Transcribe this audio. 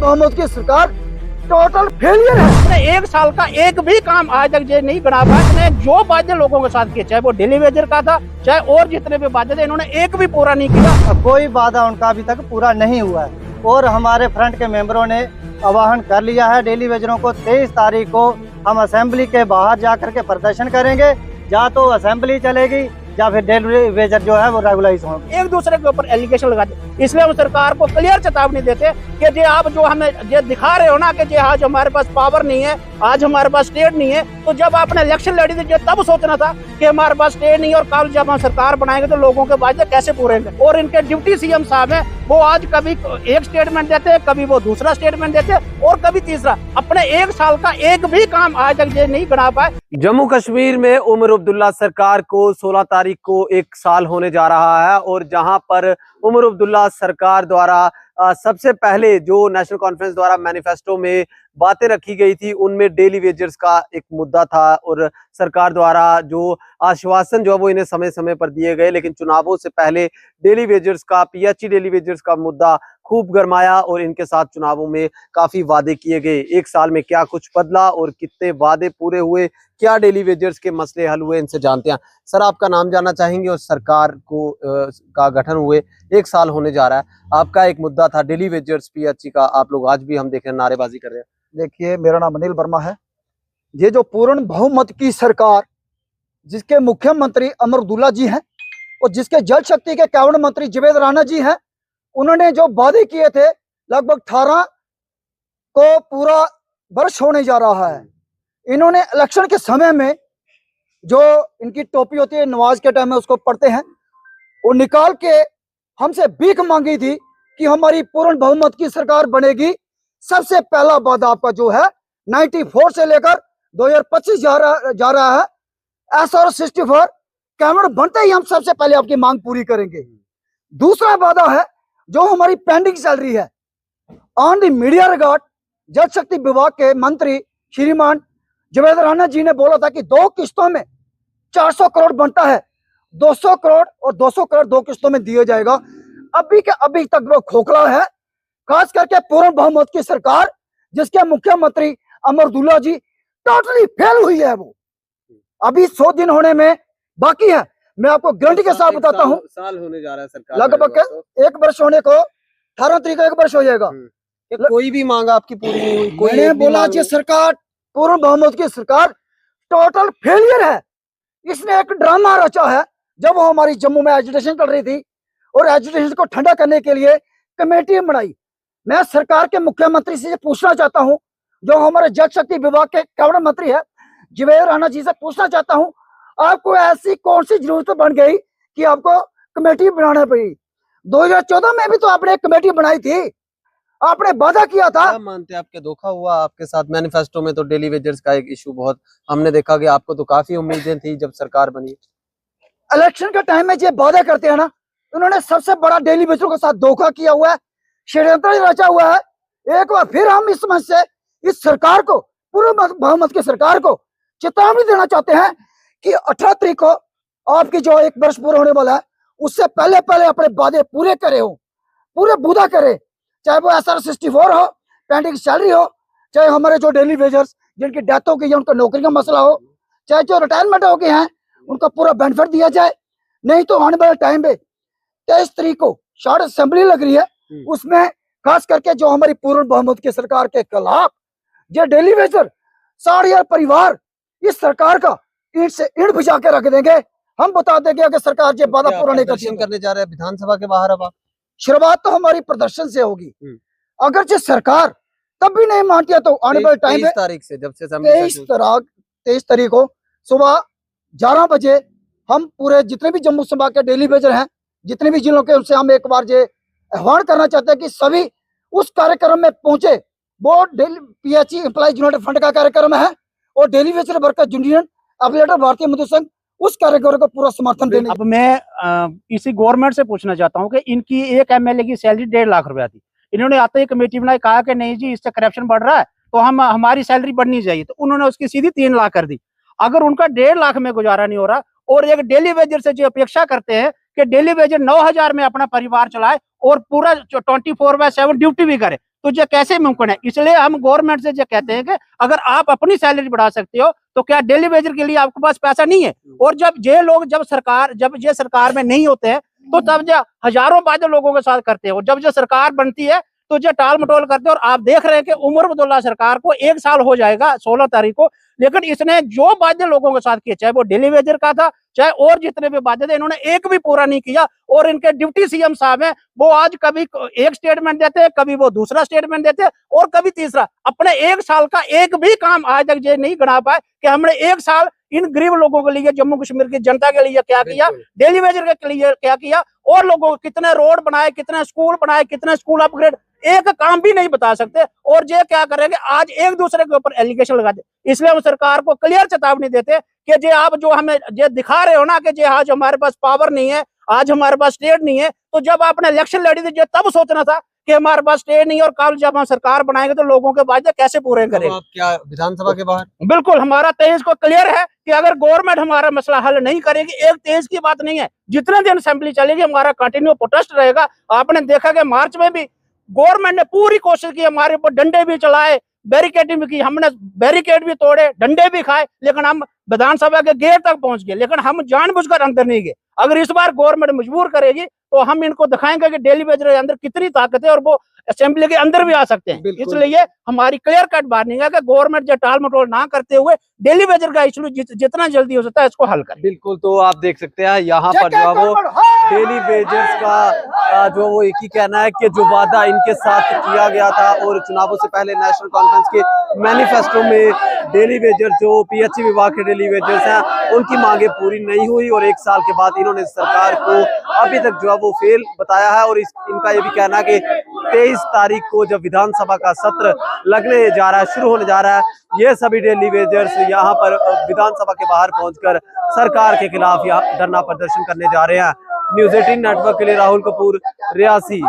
बहुमत की सरकार टोटल फेलियर है। एक साल का एक भी काम आज तक ये नहीं बना पाया। इन्होंने जो वादे लोगों के साथ किए, चाहे वो डेली वेजर का था, चाहे और जितने भी वादे थे, इन्होंने एक भी पूरा नहीं किया। कोई वादा उनका अभी तक पूरा नहीं हुआ है और हमारे फ्रंट के मेंबरों ने आह्वान कर लिया है डेली वेजरों को 23 तारीख को हम असेंबली के बाहर जाकर के प्रदर्शन करेंगे। या तो असेंबली चलेगी या फिर डेली वेजर जो है वो रेगुलाइज होंगे। एक दूसरे के ऊपर एलिगेशन लगाते, इसलिए हम सरकार को क्लियर चेतावनी देते कि जे आप जो हमें जे दिखा रहे हो ना कि जे आज हमारे पास पावर नहीं है, आज हमारे पास स्टेट नहीं है, तो जब आपने इलेक्शन लड़ी थी तब सोचना था कि हमारे पास स्टेट नहीं है और कल जब हम सरकार बनाएंगे तो लोगों के वादे कैसे पूरे होंगे। और इनके डिप्टी सीएम साहब हैं, वो आज कभी एक स्टेटमेंट देते हैं, कभी वो दूसरा स्टेटमेंट देते हैं और कभी तीसरा। अपने एक साल का एक भी काम आज तक ये नहीं बना पाए। जम्मू कश्मीर में उमर अब्दुल्ला सरकार को 16 तारीख को 1 साल होने जा रहा है और जहां पर उमर अब्दुल्ला सरकार द्वारा सबसे पहले जो नेशनल कॉन्फ्रेंस द्वारा मैनिफेस्टो में बातें रखी गई थी उनमें डेली वेजर्स का एक मुद्दा था और सरकार द्वारा जो आश्वासन जो है वो इन्हें समय समय पर दिए गए, लेकिन चुनावों से पहले डेली वेजर्स का पीएचई डेली वेजर्स का मुद्दा खूब गरमाया और इनके साथ चुनावों में काफी वादे किए गए। 1 साल में क्या कुछ बदला और कितने वादे पूरे हुए, क्या डेली वेजर्स के मसले हल हुए, इनसे जानते हैं। सर, आपका नाम जानना चाहेंगे और सरकार को का गठन हुए 1 साल होने जा रहा है, आपका एक मुद्दा था डेली वेजर्स पीएचई का, आप लोग आज भी हम देख रहे हैं नारेबाजी कर रहे हैं। देखिए, मेरा नाम अनिल वर्मा है। ये जो पूर्ण बहुमत की सरकार जिसके मुख्यमंत्री उमर अब्दुल्ला जी हैं और जिसके जल शक्ति के कैबिनेट मंत्री जुबैर राना जी हैं, उन्होंने जो वादे किए थे लगभग 18 को पूरा वर्ष होने जा रहा है। इन्होंने इलेक्शन के समय में जो इनकी टोपी होती है नमाज के टाइम में उसको पढ़ते हैं, वो निकाल के हमसे भीख मांगी थी कि हमारी पूर्ण बहुमत की सरकार बनेगी। सबसे पहला वादा आपका जो है 94 से लेकर 2025 जा रहा है। SR 64 कैबिनेट बनते ही हम सबसे पहले आपकी मांग पूरी करेंगे। दूसरा वादा है जो हमारी पेंडिंग चल रही है ऑन द मीडिया रिगार्ड, जल शक्ति विभाग के मंत्री श्रीमान जुबैर राना जी ने बोला था कि 2 किस्तों में 400 करोड़ बनता है, 200 करोड़ और 200 करोड़ 2 किस्तों में दिया जाएगा। अभी के अभी तक वो खोखला है, खास करके पूर्ण बहुमत की सरकार जिसके मुख्यमंत्री उमर अब्दुल्ला जी टोटली फेल हुई है। वो अभी 100 दिन होने में बाकी है। मैं आपको गारंटी के साथ बताता हूँ, साल होने जा रहा है सरकार, लगभग 1 वर्ष होने को 18 तारीख को 1 वर्ष हो जाएगा। कोई भी मांग आपकी पूरी नहीं हुई। कोई मैंने बोला जी सरकार पूर्ण बहुमत की सरकार टोटल फेलियर है। इसने एक ड्रामा रचा है। जब वो हमारी जम्मू में एजुटेशन चल रही थी और एजुटेशन को ठंडा करने के लिए कमेटी बनाई। मैं सरकार के मुख्यमंत्री से पूछना चाहता हूं, जो हमारे जल शक्ति विभाग के कैबिनेट मंत्री है जुबैर राना जी से पूछना चाहता हूं, आपको ऐसी कौन सी जरूरत बन गई कि आपको कमेटी बनाना पड़ी? 2014 में भी तो आपने एक कमेटी बनाई थी, आपने वादा किया था। क्या मानते हैं आपके धोखा हुआ आपके साथ? मैनिफेस्टो में तो डेली वेजर्स का एक इशू बहुत हमने देखा कि आपको तो काफी उम्मीदें थी जब सरकार बनी। इलेक्शन के टाइम में जो वादे करते हैं ना, उन्होंने सबसे बड़ा डेली वेजरों के साथ धोखा किया हुआ है, षड्यंत्र रचा हुआ है। एक बार फिर हम इस मंच से इस सरकार को, पूर्ण बहुमत की सरकार को चेतावनी देना चाहते हैं कि 18 तारीख को आपकी जो 1 वर्ष पूरा होने वाला है उससे पहले पहले अपने वादे पूरे करे हो, पूरे पूरा करे। चाहे वो SR 64 हो, पेंडिंग सैलरी हो, चाहे हमारे जो डेली वेजर्स जिनकी डेथ हो गई है उनका नौकरी का मसला हो, चाहे जो रिटायरमेंट हो गए हैं उनका पूरा बेनिफिट दिया जाए। नहीं तो आने वाले टाइम में 23 तारीख को शॉर्ट असेंबली लग रही है, उसमें खास करके जो हमारी पूर्ण बहुमत की सरकार के खिलाफ जो डेली वेजर 60,000 परिवार इस सरकार का ईंट से ईंट भिजा के रख देंगे। हम बता देंगे अगर सरकार ये वादा पूरा नहीं करने जा रहे हैं विधानसभा के बाहर। अब आप शुरुआत तो हमारी प्रदर्शन से होगी। अगर जो सरकार तब भी नहीं मानती है तो आने वाले टाइम में 23 तारीख से जब से 23 तारीख को सुबह 11 बजे हम पूरे जितने भी जम्मू संभाग के डेली वेजर हैं, जितने भी जिलों के, उनसे हम एक बार ये आह्वान करना चाहते हैं कि सभी उस कार्यक्रम में पहुंचे। वो पीएचई एम्प्लॉइज यूनाइटेड फ्रंट का कार्यक्रम है और daily Vaser worker union affiliated भारतीय मजदूर संघ उस कार्यक्रम को पूरा समर्थन देने। अब मैं इसी गवर्नमेंट से पूछना चाहता हूं कि इनकी एक एमएलए की सैलरी 1.5 लाख रुपया थी। इन्होंने आते ही कमेटी बनाई, कहा कि नहीं जी इससे करप्शन बढ़ रहा है तो हमारी सैलरी बढ़नी चाहिए, तो उन्होंने उसकी सीधी 3 लाख कर दी। अगर उनका 1.5 लाख में गुजारा नहीं हो रहा और एक डेली वेजर से जो अपेक्षा करते हैं कि डेली वेजर 9,000 में अपना परिवार चलाए और पूरा 24/7 ड्यूटी भी करे, तो ये कैसे मुमकिन है? इसलिए हम गवर्नमेंट से ये कहते हैं कि अगर आप अपनी सैलरी बढ़ा सकते हो तो क्या डेली वेजर के लिए आपके पास पैसा नहीं है? और जब ये लोग जब ये सरकार में नहीं होते हैं तो तब जो हजारों वादे लोगों के साथ करते हो, जब जो सरकार बनती है तो जो टाल मटोल करते हैं। और आप देख रहे हैं कि उमर अब्दुल्ला सरकार को 1 साल हो जाएगा 16 तारीख को, लेकिन इसने जो वादे लोगों के साथ किए, चाहे वो डेली वेजर का था, चाहे और जितने भी वादे थे, इन्होंने एक भी पूरा नहीं किया। और इनके डिप्टी सीएम साहब हैं, वो आज कभी एक स्टेटमेंट देते हैं, कभी वो दूसरा स्टेटमेंट देते हैं और कभी तीसरा। अपने 1 साल का एक भी काम आज तक ये नहीं गिना पाए कि हमने 1 साल इन गरीब लोगों के लिए, जम्मू कश्मीर की जनता के लिए क्या किया, डेली वेजर के लिए क्या किया, और लोगों को कितने रोड बनाए, कितने स्कूल अपग्रेड, एक काम भी नहीं बता सकते। और ये क्या करेंगे, आज एक दूसरे के ऊपर एलिगेशन लगाते। इसलिए हम सरकार को क्लियर चेतावनी देते कि जे आप जो हमें जे दिखा रहे हो ना कि जे आज हमारे पास पावर नहीं है, आज हमारे पास स्टेट नहीं है, तो जब आपने इलेक्शन लड़ी थी तब सोचना था कि हमारे पास स्टेट नहीं है, और कल जब हम सरकार बनाएंगे तो लोगों के वादे कैसे पूरे करेंगे। आप क्या विधानसभा के बाहर? बिल्कुल, हमारा 23 को क्लियर है कि अगर गवर्नमेंट हमारा मसला हल नहीं करेगी, एक 23 की बात नहीं है, जितने दिन असेंबली चलेगी हमारा कंटिन्यू प्रोटेस्ट रहेगा। आपने देखा कि मार्च में भी गवर्नमेंट ने पूरी कोशिश की, हमारे ऊपर डंडे भी चलाए, बैरिकेडिंग भी की, हमने बैरिकेड भी तोड़े, डंडे भी खाए, लेकिन हम विधानसभा के गेट तक पहुंच गए, लेकिन हम जानबूझकर अंदर नहीं गए। अगर इस बार गवर्नमेंट मजबूर करेगी तो हम इनको दिखाएंगे कि डेली वेजर के अंदर कितनी ताकत है और वो असेंबली के अंदर भी आ सकते हैं। इसलिए हमारी क्लियर कट वार्निंग है कि गवर्नमेंट जो टाल मटोल ना करते हुए डेली वेजर का इशू जितना जल्दी हो सकता है इसको हल करें। बिल्कुल, तो आप देख सकते हैं यहाँ पर जो है वो डेली वेजर्स का जो वो एक ही कहना है कि जो वादा इनके साथ किया गया था और चुनावों से पहले नेशनल कॉन्फ्रेंस के मैनिफेस्टो में डेली वेजर जो पीएचई विभाग के डेली वेजर्स हैं उनकी मांगे पूरी नहीं हुई, और 1 साल के बाद इन्होंने सरकार को अभी तक जो है वो फेल बताया है। और इनका ये भी कहना है कि 23 तारीख को जब विधानसभा का सत्र लगने जा रहा है, शुरू होने जा रहा है, ये सभी डेली वेजर्स यहाँ पर विधानसभा के बाहर पहुंचकर सरकार के खिलाफ यहाँ धरना प्रदर्शन करने जा रहे हैं। न्यूज़ 18 नेटवर्क के लिए राहुल कपूर, रियासी।